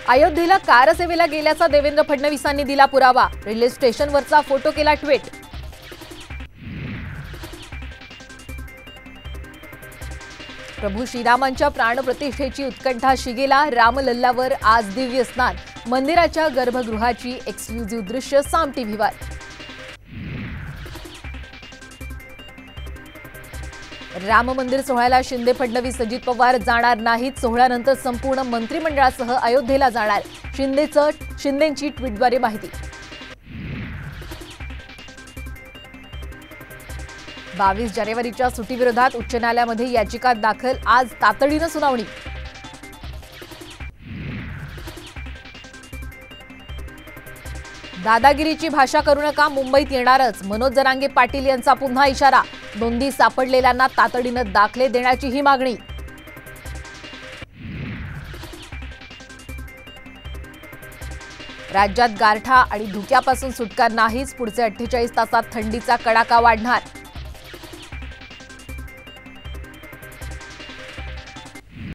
अयोध्येला कारसेवेला गेल्याचा देवेंद्र फडणवीसांनी दिला पुरावा। रेल्वे स्टेशनवरचा फोटो केला ट्विट। प्रभू श्रीरामांच्या प्राणप्रतिष्ठेची उत्कंठा शिगेला। रामलल्लावर आज दिव्य स्नान। मंदिराच्या गर्भगृहाची एक्सक्लुझिव्ह दृश्य साम टीव्हीवर। राम मंदिर सोहळ्याला शिंदे फडणवीस अजित पवार जाणार नाहीत। सोहळ्यानंतर संपूर्ण मंत्रिमंडळासह अयोध्येला जाणार। शिंदेंची ट्विटद्वारे माहिती। 22 जानेवारीच्या सुटीविरोधात उच्च न्यायालयामध्ये याचिका दाखल। आज तातडीने सुनावणी। दादागिरीची भाषा करू नका, मुंबईत येणारच। मनोज जरांगे पाटील यांचा पुन्हा इशारा। नोंदी सापडलेल्यांना तातडीने दाखले देण्याची ही मागणी। राज्यात गारठा आणि धुक्यापासून सुटका नाहीच। पुढचे 48 तासात थंडीचा कडाका वाढणार।